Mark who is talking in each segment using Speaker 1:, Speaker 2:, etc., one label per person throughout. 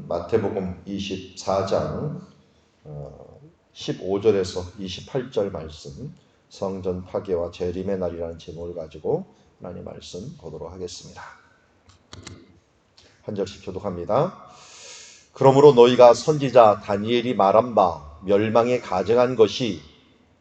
Speaker 1: 마태복음 24장 15절에서 28절 말씀, 성전 파괴와 재림의 날이라는 제목을 가지고 하나님 말씀 보도록 하겠습니다. 한 절씩 교독합니다. 그러므로 너희가 선지자 다니엘이 말한 바 멸망에 가증한 것이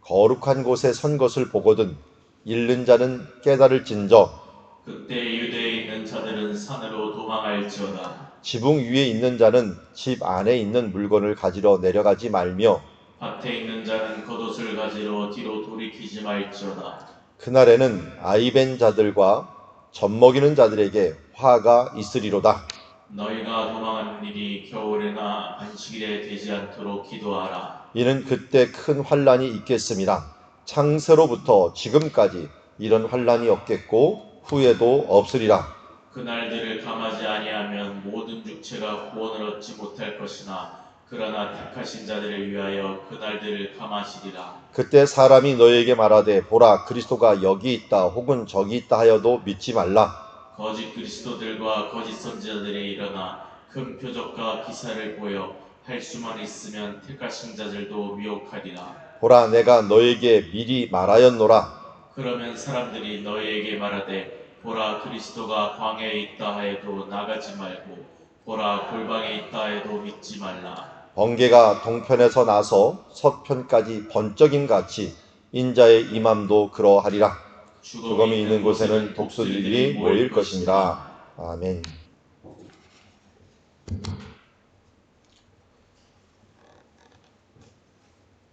Speaker 1: 거룩한 곳에 선 것을 보거든 읽는 자는 깨달을진저
Speaker 2: 그때 유대에 있는 자들은 산으로 도망할지어다.
Speaker 1: 지붕 위에 있는 자는 집 안에 있는 물건을 가지러 내려가지 말며
Speaker 2: 밭에 있는 자는 겉옷을 가지러 뒤로 돌이키지 말지어다.
Speaker 1: 그날에는 아이벤 자들과 젖먹이는 자들에게 화가 있으리로다.
Speaker 2: 너희가 도망하는 일이 겨울에나 안식일에 되지 않도록 기도하라.
Speaker 1: 이는 그때 큰 환란이 있겠습니다. 창세로부터 지금까지 이런 환란이 없겠고 후에도 없으리라.
Speaker 2: 그날들을 감하지 아니하면 모든 육체가 구원을 얻지 못할 것이나 그러나 택하신 자들을 위하여 그날들을 감하시리라.
Speaker 1: 그때 사람이 너희에게 말하되 보라 그리스도가 여기 있다 혹은 저기 있다 하여도 믿지 말라.
Speaker 2: 거짓 그리스도들과 거짓 선지자들이 일어나 큰 표적과 기사를 보여 할 수만 있으면 택하신 자들도 미혹하리라.
Speaker 1: 보라 내가 너희에게 미리 말하였노라.
Speaker 2: 그러면 사람들이 너희에게 말하되 보라 그리스도가 광야에 있다 하여도 나가지 말고 보라 골방에 있다 해도 믿지 말라.
Speaker 1: 번개가 동편에서 나서 서편까지 번쩍임 같이 인자의 임함도 그러하리라. 죽음이 있는 곳에는 독수리들이 모일 것이니라. 아멘.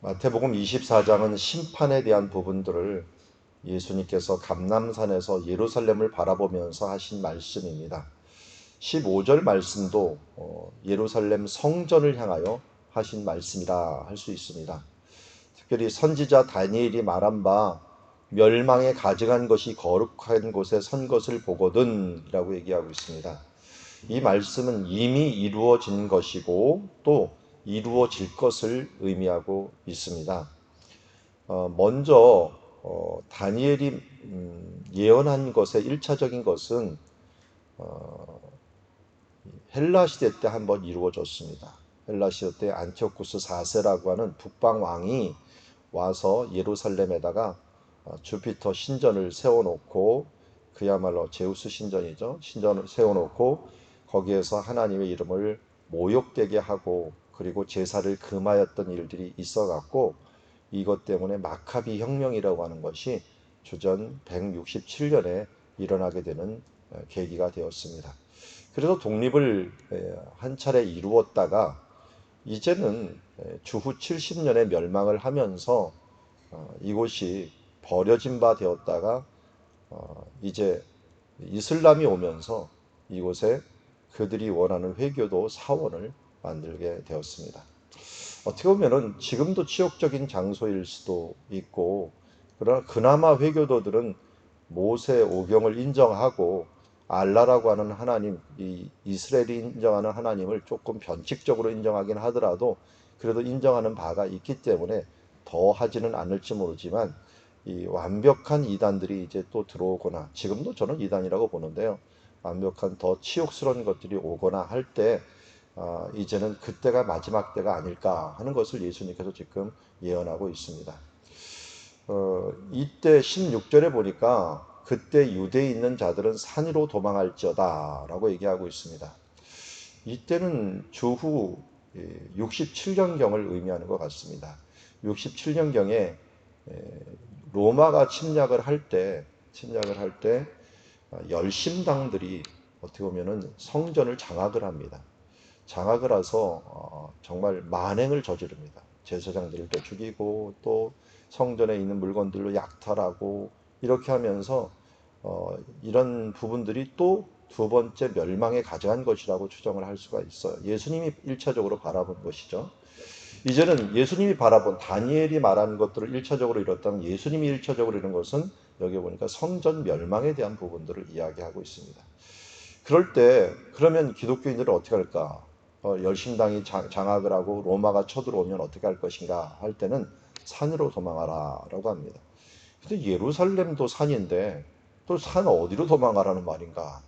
Speaker 1: 마태복음 24장은 심판에 대한 부분들을 예수님께서 감람산에서 예루살렘을 바라보면서 하신 말씀입니다. 15절 말씀도 예루살렘 성전을 향하여 하신 말씀이라 할 수 있습니다. 특별히 선지자 다니엘이 말한 바 멸망에 가증한 것이 거룩한 곳에 선 것을 보거든 이라고 얘기하고 있습니다. 이 말씀은 이미 이루어진 것이고 또 이루어질 것을 의미하고 있습니다. 먼저 다니엘이 예언한 것의 1차적인 것은 헬라 시대 때 한번 이루어졌습니다. 헬라 시대 때 안티오쿠스 4세라고 하는 북방 왕이 와서 예루살렘에다가 주피터 신전을 세워놓고, 그야말로 제우스 신전이죠. 신전을 세워놓고 거기에서 하나님의 이름을 모욕되게 하고 그리고 제사를 금하였던 일들이 있어갖고 이것 때문에 마카비 혁명이라고 하는 것이 주전 167년에 일어나게 되는 계기가 되었습니다. 그래서 독립을 한 차례 이루었다가 이제는 주후 70년에 멸망을 하면서 이곳이 버려진 바 되었다가 이제 이슬람이 오면서 이곳에 그들이 원하는 회교도 사원을 만들게 되었습니다. 어떻게 보면은 지금도 치욕적인 장소일 수도 있고, 그러나 그나마 회교도들은 모세 오경을 인정하고 알라라고 하는 하나님, 이 이스라엘이 인정하는 하나님을 조금 변칙적으로 인정하긴 하더라도 그래도 인정하는 바가 있기 때문에 더 하지는 않을지 모르지만 이 완벽한 이단들이 이제 또 들어오거나, 지금도 저는 이단이라고 보는데요, 완벽한 더 치욕스러운 것들이 오거나 할 때 이제는 그때가 마지막 때가 아닐까 하는 것을 예수님께서 지금 예언하고 있습니다. 이때 16절에 보니까 그때 유대에 있는 자들은 산으로 도망할지어다 라고 얘기하고 있습니다. 이때는 주후 67년경을 의미하는 것 같습니다. 67년경에 로마가 침략을 할 때 열심당들이 어떻게 보면은 성전을 장악을 합니다. 장악을 해서 정말 만행을 저지릅니다. 제사장들도 죽이고 또 성전에 있는 물건들로 약탈하고 이렇게 하면서 이런 부분들이 또 두 번째 멸망에 가져간 것이라고 추정을 할 수가 있어요. 예수님이 1차적으로 바라본 것이죠. 이제는 예수님이 바라본, 다니엘이 말한 것들을 1차적으로 이뤘다면 예수님이 1차적으로 이룬 것은 여기 보니까 성전 멸망에 대한 부분들을 이야기하고 있습니다. 그럴 때 그러면 기독교인들은 어떻게 할까? 열심당이 장악을 하고 로마가 쳐들어오면 어떻게 할 것인가 할 때는 산으로 도망하라 라고 합니다. 근데 예루살렘도 산인데 또 산 어디로 도망가라는 말인가?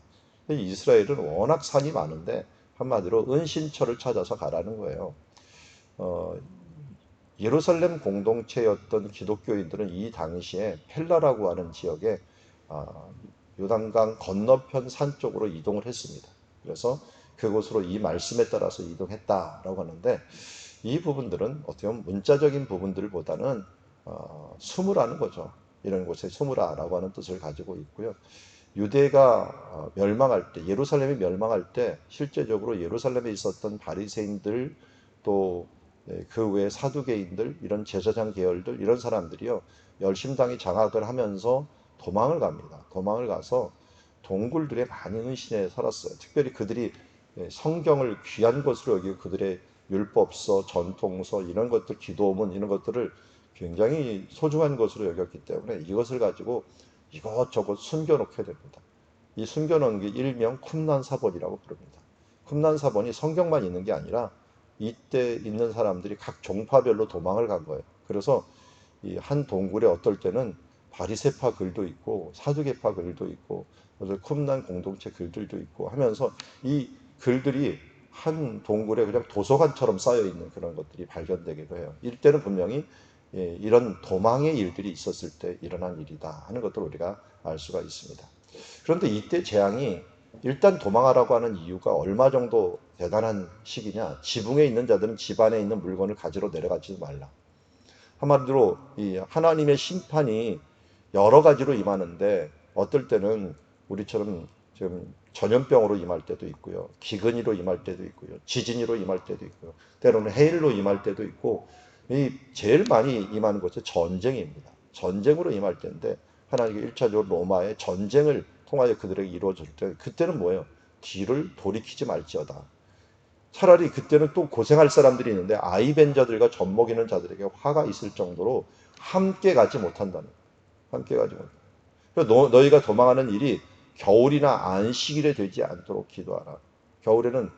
Speaker 1: 이스라엘은 워낙 산이 많은데 한마디로 은신처를 찾아서 가라는 거예요. 어, 예루살렘 공동체였던 기독교인들은 이 당시에 펠라라고 하는 지역에 아, 요단강 건너편 산 쪽으로 이동을 했습니다. 그래서 그곳으로 이 말씀에 따라서 이동했다라고 하는데, 이 부분들은 어떻게 보면 문자적인 부분들보다는 숨으라는 거죠. 이런 곳에 숨으라라고 하는 뜻을 가지고 있고요. 유대가 멸망할 때, 예루살렘이 멸망할 때 실제적으로 예루살렘에 있었던 바리새인들, 또 그 외에 사두개인들, 이런 제사장 계열들, 이런 사람들이요 열심당이 장악을 하면서 도망을 갑니다. 도망을 가서 동굴들에 많이 은신해 살았어요. 특별히 그들이 성경을 귀한 것으로 여기고 그들의 율법서, 전통서, 이런 것들, 기도문, 이런 것들을 굉장히 소중한 것으로 여겼기 때문에 이것을 가지고 이것저것 숨겨놓게 됩니다. 이 숨겨놓은 게 일명 쿰란사본이라고 부릅니다. 쿰란사본이 성경만 있는 게 아니라 이때 있는 사람들이 각 종파별로 도망을 간 거예요. 그래서 이 한 동굴에 어떨 때는 바리새파 글도 있고 사두개파 글도 있고 쿰란 공동체 글들도 있고 하면서 이 글들이 한 동굴에 그냥 도서관처럼 쌓여 있는 그런 것들이 발견되기도 해요. 이때는 분명히 이런 도망의 일들이 있었을 때 일어난 일이다 하는 것들을 우리가 알 수가 있습니다. 그런데 이때 재앙이 일단 도망하라고 하는 이유가 얼마 정도 대단한 시기냐? 지붕에 있는 자들은 집 안에 있는 물건을 가지러 내려가지 말라. 한마디로 이 하나님의 심판이 여러 가지로 임하는데, 어떨 때는 우리처럼 지금 전염병으로 임할 때도 있고요, 기근이로 임할 때도 있고요, 지진이로 임할 때도 있고요, 때로는 해일로 임할 때도 있고, 이 제일 많이 임하는 것이 전쟁입니다. 전쟁으로 임할 때인데, 하나님이 1차적으로 로마의 전쟁을 통하여 그들에게 이루어질 때, 그때는 뭐예요? 뒤를 돌이키지 말지어다. 차라리 그때는 또 고생할 사람들이 있는데 아이벤저들과 젖먹이는 자들에게 화가 있을 정도로 함께 가지 못한다는 거예요. 함께 가지 못한다. 그래서 너희가 도망하는 일이 겨울이나 안식일에 되지 않도록 기도하라. 겨울에는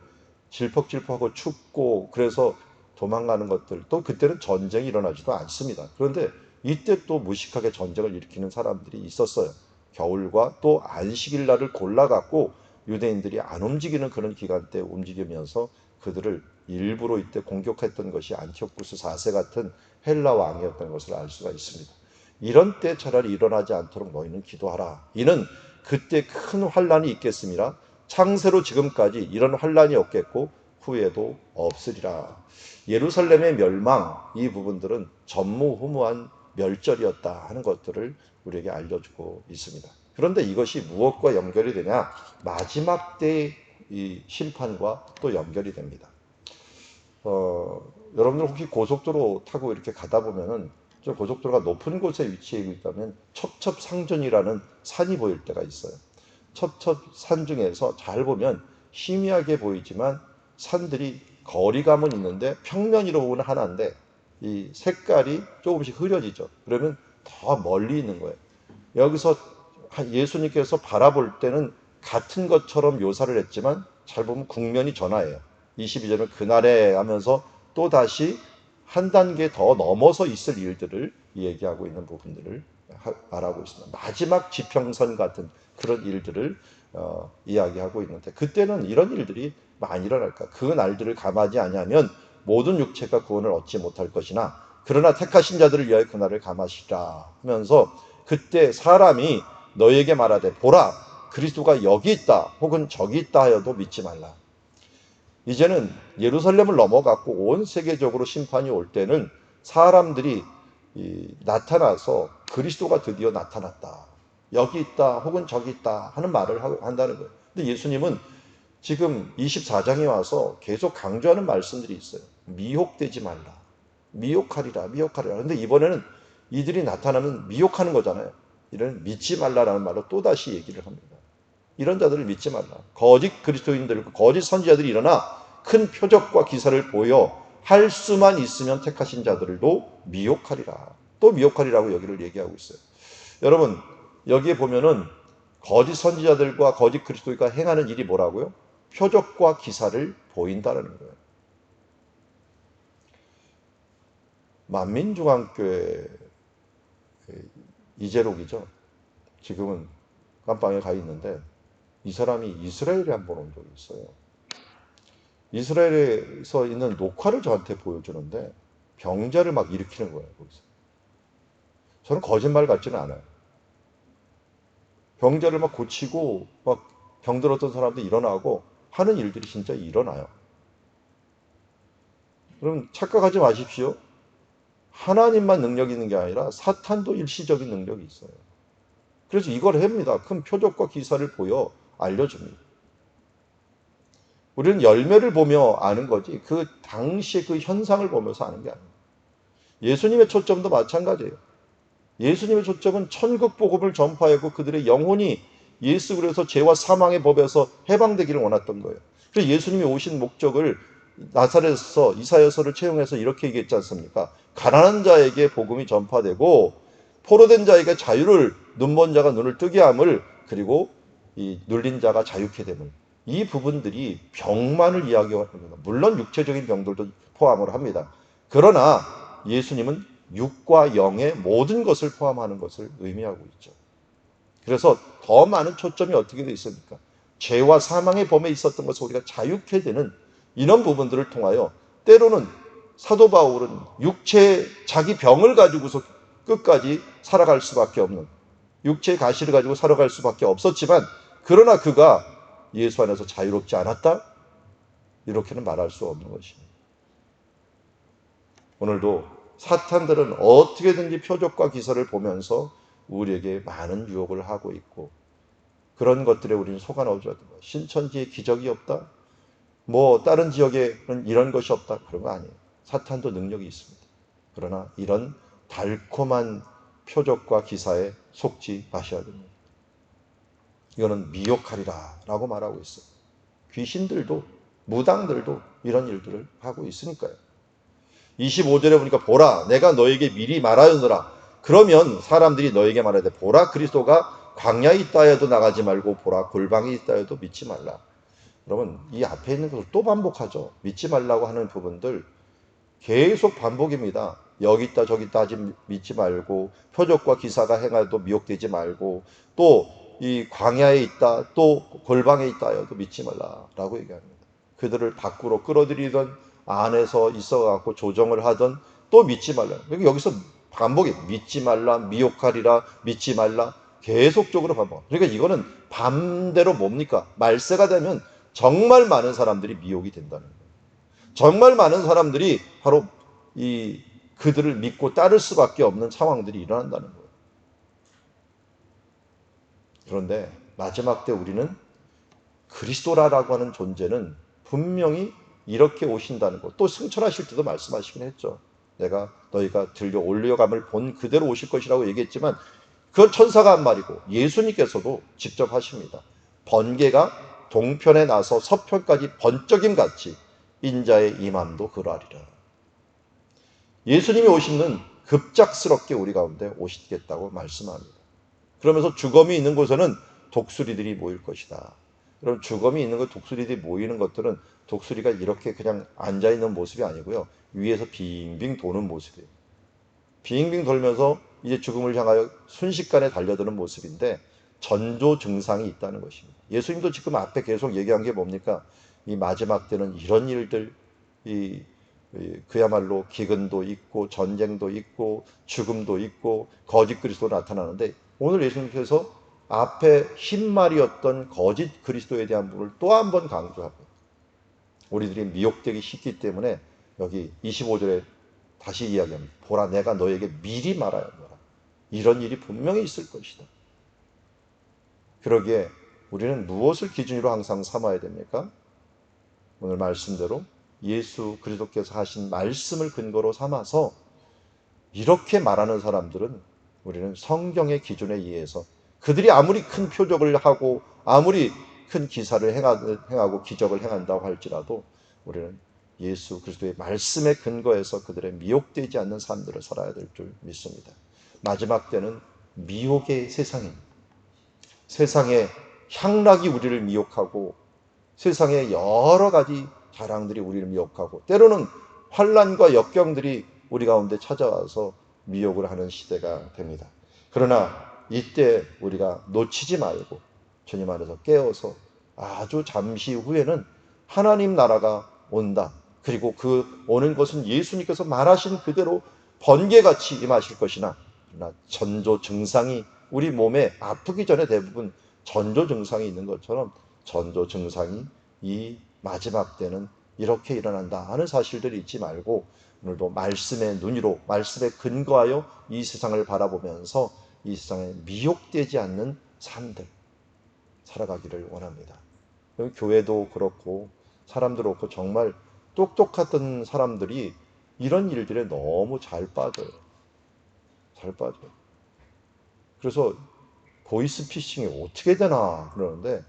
Speaker 1: 질퍽질퍽하고 춥고 그래서 도망가는 것들, 또 그때는 전쟁이 일어나지도 않습니다. 그런데 이때 또 무식하게 전쟁을 일으키는 사람들이 있었어요. 겨울과 또 안식일 날을 골라갖고 유대인들이 안 움직이는 그런 기간 때 움직이면서 그들을 일부러 이때 공격했던 것이 안티오쿠스 4세 같은 헬라 왕이었던 것을 알 수가 있습니다. 이런 때 차라리 일어나지 않도록 너희는 기도하라. 이는 그때 큰 환란이 있겠습니다. 창세로 지금까지 이런 환란이 없겠고 후에도 없으리라. 예루살렘의 멸망, 이 부분들은 전무후무한 멸절이었다 하는 것들을 우리에게 알려주고 있습니다. 그런데 이것이 무엇과 연결이 되냐? 마지막 때의 이 심판과 또 연결이 됩니다. 여러분들 혹시 고속도로 타고 이렇게 가다 보면은, 저 고속도로가 높은 곳에 위치해 있다면 첩첩상전이라는 산이 보일 때가 있어요. 첩첩산 중에서 잘 보면 희미하게 보이지만 산들이 거리감은 있는데 평면으로 보면 하나인데 이 색깔이 조금씩 흐려지죠. 그러면 더 멀리 있는 거예요. 여기서 예수님께서 바라볼 때는 같은 것처럼 묘사를 했지만 잘 보면 국면이 전화예요. 22절은 그날에 하면서 또 다시 한 단계 더 넘어서 있을 일들을 얘기하고 있는 부분들을 말하고 있습니다. 마지막 지평선 같은 그런 일들을 이야기하고 있는데, 그때는 이런 일들이 많이 일어날까? 그 날들을 감하지 아니하면 모든 육체가 구원을 얻지 못할 것이나 그러나 택하신 자들을 위하여 그날을 감하시라 하면서, 그때 사람이 너에게 말하되 보라 그리스도가 여기 있다 혹은 저기 있다 하여도 믿지 말라. 이제는 예루살렘을 넘어갔고 온 세계적으로 심판이 올 때는 사람들이 나타나서 그리스도가 드디어 나타났다, 여기 있다 혹은 저기 있다 하는 말을 한다는 거예요. 근데 예수님은 지금 24장에 와서 계속 강조하는 말씀들이 있어요. 미혹되지 말라. 미혹하리라. 미혹하리라. 그런데 이번에는 이들이 나타나면 미혹하는 거잖아요. 이런 믿지 말라라는 말로 또다시 얘기를 합니다. 이런 자들을 믿지 말라. 거짓 그리스도인들, 거짓 선지자들이 일어나 큰 표적과 기사를 보여 할 수만 있으면 택하신 자들도 미혹하리라. 또 미혹하리라고 여기를 얘기하고 있어요. 여러분, 여기에 보면은 거짓 선지자들과 거짓 그리스도가 행하는 일이 뭐라고요? 표적과 기사를 보인다는 거예요. 만민중앙교회 이재록이죠. 지금은 깜빵에 가 있는데 이 사람이 이스라엘에 한 번 온 적이 있어요. 이스라엘에서 있는 녹화를 저한테 보여주는데 병자를 막 일으키는 거예요. 거기서. 저는 거짓말 같지는 않아요. 병자를 막 고치고 막 병들었던 사람도 일어나고 하는 일들이 진짜 일어나요. 그럼 착각하지 마십시오. 하나님만 능력이 있는 게 아니라 사탄도 일시적인 능력이 있어요. 그래서 이걸 합니다. 큰 표적과 기사를 보여 알려줍니다. 우리는 열매를 보며 아는 거지 그 당시의 그 현상을 보면서 아는 게 아니에요. 예수님의 초점도 마찬가지예요. 예수님의 초점은 천국 복음을 전파하고 그들의 영혼이 예수 그리스도 죄와 사망의 법에서 해방되기를 원했던 거예요. 그래서 예수님이 오신 목적을 나사렛에서 이사야서를 채용해서 이렇게 얘기했지 않습니까? 가난한 자에게 복음이 전파되고 포로된 자에게 자유를, 눈먼 자가 눈을 뜨게 함을, 그리고 이 눌린 자가 자유케 됨을. 이 부분들이 병만을 이야기합니다. 물론 육체적인 병들도 포함을 합니다. 그러나 예수님은 육과 영의 모든 것을 포함하는 것을 의미하고 있죠. 그래서 더 많은 초점이 어떻게 되어 있습니까? 죄와 사망의 범에 있었던 것을 우리가 자유케 되는 이런 부분들을 통하여 때로는 사도 바울은 육체의 자기 병을 가지고서 끝까지 살아갈 수밖에 없는 육체의 가시를 가지고 살아갈 수밖에 없었지만 그러나 그가 예수 안에서 자유롭지 않았다? 이렇게는 말할 수 없는 것입니다. 오늘도 사탄들은 어떻게든지 표적과 기사를 보면서 우리에게 많은 유혹을 하고 있고 그런 것들에 우리는 속아 넣어줘야 됩니다. 신천지에 기적이 없다? 뭐 다른 지역에는 이런 것이 없다? 그런 거 아니에요. 사탄도 능력이 있습니다. 그러나 이런 달콤한 표적과 기사에 속지 마셔야 됩니다. 이거는 미혹하리라 라고 말하고 있어요. 귀신들도 무당들도 이런 일들을 하고 있으니까요. 25절에 보니까 보라 내가 너에게 미리 말하였노라. 그러면 사람들이 너에게 말하되 보라 그리스도가 광야에 있다 해도 나가지 말고 보라 골방에 있다 해도 믿지 말라. 여러분 이 앞에 있는 것을 또 반복하죠. 믿지 말라고 하는 부분들 계속 반복입니다. 여기 있다 저기 있다 하지 믿지 말고 표적과 기사가 행하여도 미혹되지 말고 또 이 광야에 있다 또 골방에 있다 해도 믿지 말라라고 얘기합니다. 그들을 밖으로 끌어들이던 안에서 있어갖고 조정을 하던 또 믿지 말라. 여기서 반복이 믿지 말라 미혹하리라 믿지 말라 계속적으로 반복. 그러니까 이거는 반대로 뭡니까? 말세가 되면 정말 많은 사람들이 미혹이 된다는 거예요. 정말 많은 사람들이 바로 이 그들을 믿고 따를 수밖에 없는 상황들이 일어난다는 거예요. 그런데 마지막 때 우리는 그리스도라고 하는 존재는 분명히 이렇게 오신다는 것. 또 승천하실 때도 말씀하시긴 했죠. 내가 너희가 들려 올려감을 본 그대로 오실 것이라고 얘기했지만 그건 천사가 한 말이고 예수님께서도 직접 하십니다. 번개가 동편에 나서 서편까지 번쩍임 같이 인자의 임함도 그러하리라. 예수님이 오시는 급작스럽게 우리 가운데 오시겠다고 말씀합니다. 그러면서 죽음이 있는 곳에는 독수리들이 모일 것이다. 그럼 죽음이 있는 곳 독수리들이 모이는 것들은 독수리가 이렇게 그냥 앉아있는 모습이 아니고요. 위에서 빙빙 도는 모습이에요. 빙빙 돌면서 이제 죽음을 향하여 순식간에 달려드는 모습인데 전조 증상이 있다는 것입니다. 예수님도 지금 앞에 계속 얘기한 게 뭡니까? 이 마지막 때는 이런 일들, 그야말로 기근도 있고 전쟁도 있고 죽음도 있고 거짓 그리스도 나타나는데 오늘 예수님께서 앞에 흰말이었던 거짓 그리스도에 대한 부분을 또 한 번 강조하고 우리들이 미혹되기 쉽기 때문에 여기 25절에 다시 이야기합니다. 보라 내가 너에게 미리 말하였노라. 이런 일이 분명히 있을 것이다. 그러기에 우리는 무엇을 기준으로 항상 삼아야 됩니까? 오늘 말씀대로 예수 그리스도께서 하신 말씀을 근거로 삼아서 이렇게 말하는 사람들은 우리는 성경의 기준에 의해서 그들이 아무리 큰 표적을 하고 아무리 큰 기사를 행하고 기적을 행한다고 할지라도 우리는 예수 그리스도의 말씀에 근거해서 그들의 미혹되지 않는 삶들을 살아야 될 줄 믿습니다. 마지막 때는 미혹의 세상입니다. 세상의 향락이 우리를 미혹하고 세상의 여러 가지 자랑들이 우리를 미혹하고 때로는 환난과 역경들이 우리 가운데 찾아와서 미혹을 하는 시대가 됩니다. 그러나 이때 우리가 놓치지 말고 주님 안에서 깨어서 아주 잠시 후에는 하나님 나라가 온다. 그리고 그 오는 것은 예수님께서 말하신 그대로 번개같이 임하실 것이나, 그러나 전조 증상이 우리 몸에 아프기 전에 대부분 전조 증상이 있는 것처럼 전조 증상이 이 마지막 때는 이렇게 일어난다 하는 사실들을 잊지 말고, 오늘도 말씀의 눈으로 말씀에 근거하여 이 세상을 바라보면서 이 세상에 미혹되지 않는 삶들 살아가기를 원합니다. 교회도 그렇고 사람도 그렇고 정말 똑똑하던 사람들이 이런 일들에 너무 잘 빠져요. 잘 빠져요. 그래서 보이스피싱이 어떻게 되나 그러는데,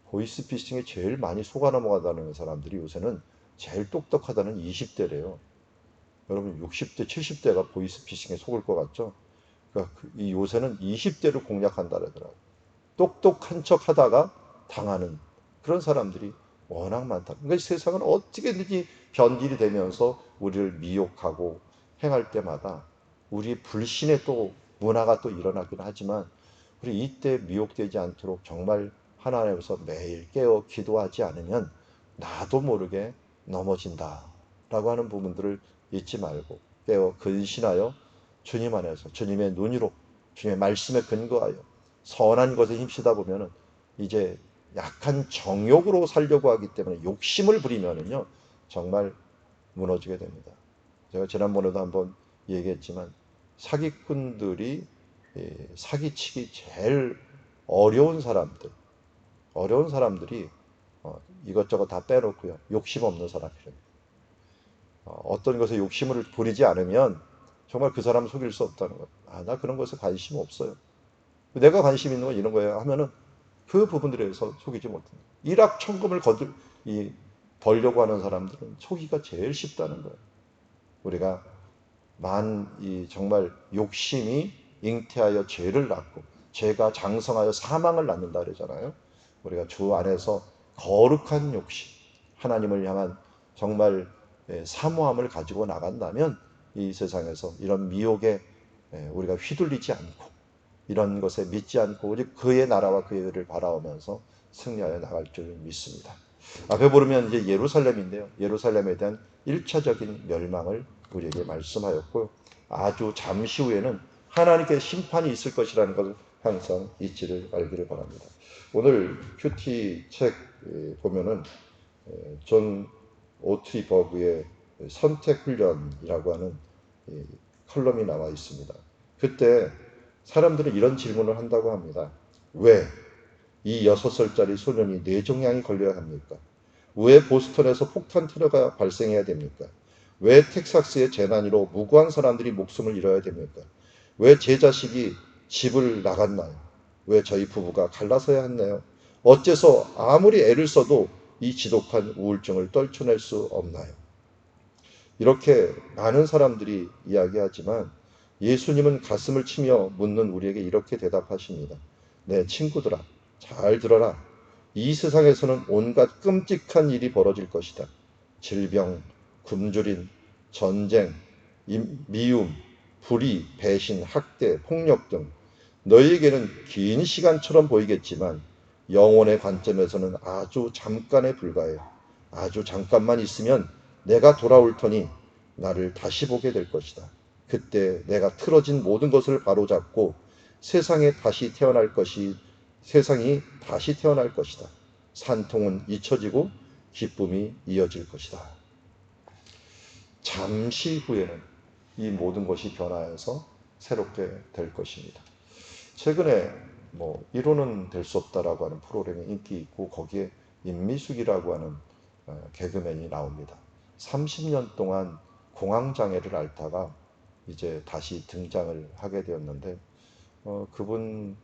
Speaker 1: 보이스피싱에 제일 많이 속아 넘어가다는 사람들이 요새는 제일 똑똑하다는 20대래요. 여러분 60대, 70대가 보이스피싱에 속을 것 같죠? 그러니까 이 요새는 20대를 공략한다 그러더라고요. 똑똑한 척 하다가 당하는 그런 사람들이 워낙 많다. 그러니까 세상은 어떻게든지 변질이 되면서 우리를 미혹하고 행할 때마다 우리 불신의 또 문화가 또 일어나긴 하지만, 우리 이때 미혹되지 않도록 정말 하나님께서 매일 깨어 기도하지 않으면 나도 모르게 넘어진다 라고 하는 부분들을 잊지 말고 깨어 근신하여 주님 안에서 주님의 눈으로 주님의 말씀에 근거하여 선한 것에 힘쓰다 보면은 이제 약한 정욕으로 살려고 하기 때문에 욕심을 부리면은요 정말 무너지게 됩니다. 제가 지난번에도 한번 얘기했지만, 사기꾼들이 사기치기 제일 어려운 사람들, 어려운 사람들이 이것저것 다 빼놓고요 욕심 없는 사람이랍니다. 어떤 것에 욕심을 부리지 않으면 정말 그 사람을 속일 수 없다는 것. 나 그런 것에 관심 없어요. 내가 관심 있는 건 이런 거예요 하면은 그 부분들에 대해서 속이지 못합니다. 일확천금을 벌려고 하는 사람들은 속이기가 제일 쉽다는 거예요. 우리가 정말 욕심이 잉태하여 죄를 낳고 죄가 장성하여 사망을 낳는다 그러잖아요. 우리가 주 안에서 거룩한 욕심, 하나님을 향한 정말 사모함을 가지고 나간다면 이 세상에서 이런 미혹에 우리가 휘둘리지 않고 이런 것에 믿지 않고 오직 그의 나라와 그의 의를 바라오면서 승리하여 나갈 줄 믿습니다. 앞에 보면 이제 예루살렘인데요. 예루살렘에 대한 1차적인 멸망을 우리에게 말씀하였고, 아주 잠시 후에는 하나님께 심판이 있을 것이라는 것을 항상 잊지를 말기를 바랍니다. 오늘 큐티 책 보면은 존 오트리버그의 선택훈련이라고 하는 컬럼이 나와 있습니다. 그때 사람들은 이런 질문을 한다고 합니다. 왜 이 6살짜리 소년이 뇌종양이 걸려야 합니까? 왜 보스턴에서 폭탄 테러가 발생해야 됩니까? 왜 텍사스의 재난으로 무고한 사람들이 목숨을 잃어야 됩니까? 왜 제 자식이 집을 나갔나요? 왜 저희 부부가 갈라서야 했나요? 어째서 아무리 애를 써도 이 지독한 우울증을 떨쳐낼 수 없나요? 이렇게 많은 사람들이 이야기하지만 예수님은 가슴을 치며 묻는 우리에게 이렇게 대답하십니다. 내 친구들아, 잘 들어라. 이 세상에서는 온갖 끔찍한 일이 벌어질 것이다. 질병, 굶주림, 전쟁, 미움, 불의, 배신, 학대, 폭력 등 너희에게는 긴 시간처럼 보이겠지만 영혼의 관점에서는 아주 잠깐에 불과해요. 아주 잠깐만 있으면 내가 돌아올 터니 나를 다시 보게 될 것이다. 그때 내가 틀어진 모든 것을 바로잡고 세상이 다시 태어날 것이다. 산통은 잊혀지고 기쁨이 이어질 것이다. 잠시 후에는 이 모든 것이 변화해서 새롭게 될 것입니다. 최근에 이론은 될 수 없다라고 하는 프로그램이 인기 있고, 거기에 임미숙이라고 하는 개그맨이 나옵니다. 30년 동안 공황장애를 앓다가 이제 다시 등장을 하게 되었는데, 그분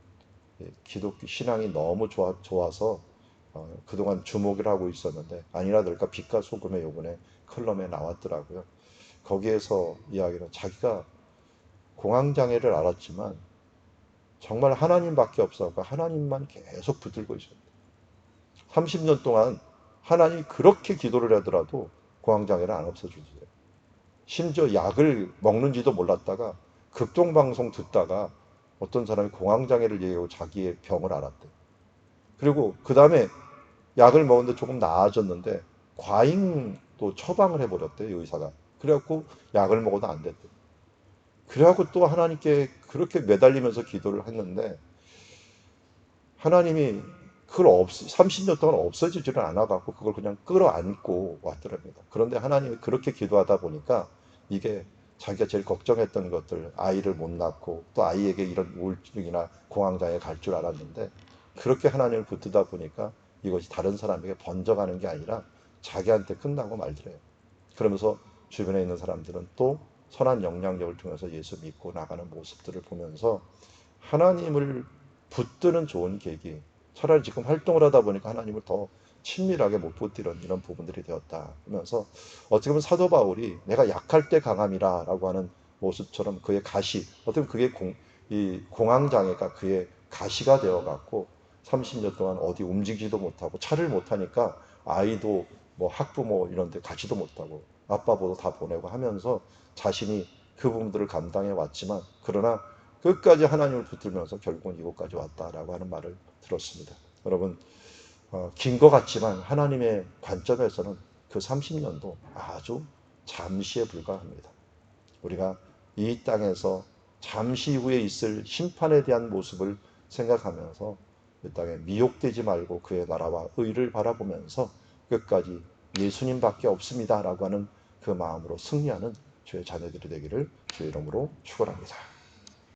Speaker 1: 기독교 신앙이 너무 좋아서 그동안 주목을 하고 있었는데, 아니나 다를까 빛과 소금의 요번에 컬럼에 나왔더라고요. 거기에서 이야기는 자기가 공황장애를 앓았지만 정말 하나님밖에 없어서 하나님만 계속 붙들고 있었다. 30년 동안 하나님이 그렇게 기도를 하더라도 공황장애를 안 없애주세요. 심지어 약을 먹는지도 몰랐다가 극동방송 듣다가 어떤 사람이 공황장애를 얘기하고 자기의 병을 알았대. 그리고 그 다음에 약을 먹었는데 조금 나아졌는데 과잉 또 처방을 해버렸대요, 의사가. 그래갖고 약을 먹어도 안 됐대. 그래갖고 또 하나님께 그렇게 매달리면서 기도를 했는데 하나님이 그걸 30년 동안 없어지지를 않아갖고 그걸 그냥 끌어안고 왔더랍니다. 그런데 하나님이 그렇게 기도하다 보니까 이게 자기가 제일 걱정했던 것들, 아이를 못 낳고 또 아이에게 이런 우울증이나 공황장애 갈 줄 알았는데 그렇게 하나님을 붙들다 보니까 이것이 다른 사람에게 번져가는 게 아니라 자기한테 끝나고 말더래요. 그러면서 주변에 있는 사람들은 또 선한 영향력을 통해서 예수 믿고 나가는 모습들을 보면서 하나님을 붙드는 좋은 계기, 차라리 지금 활동을 하다 보니까 하나님을 더 친밀하게 못 붙드는 이런 부분들이 되었다 하면서 어떻게 보면 사도 바울이 내가 약할 때 강함이라 라고 하는 모습처럼 그의 가시, 어떻게 보면 그게 이 공황장애가 그의 가시가 되어갖고 30년 동안 어디 움직이지도 못하고 차를 못하니까 아이도 뭐 학부모 이런 데 가지도 못하고 아빠 보도 다 보내고 하면서 자신이 그 부분들을 감당해 왔지만 그러나 끝까지 하나님을 붙들면서 결국은 이곳까지 왔다라고 하는 말을 들었습니다. 여러분, 긴 것 같지만 하나님의 관점에서는 그 30년도 아주 잠시에 불과합니다. 우리가 이 땅에서 잠시 후에 있을 심판에 대한 모습을 생각하면서 이 땅에 미혹되지 말고 그의 나라와 의를 바라보면서 끝까지 예수님밖에 없습니다라고 하는 그 마음으로 승리하는 주의 자녀들이 되기를 주의 이름으로 축원합니다.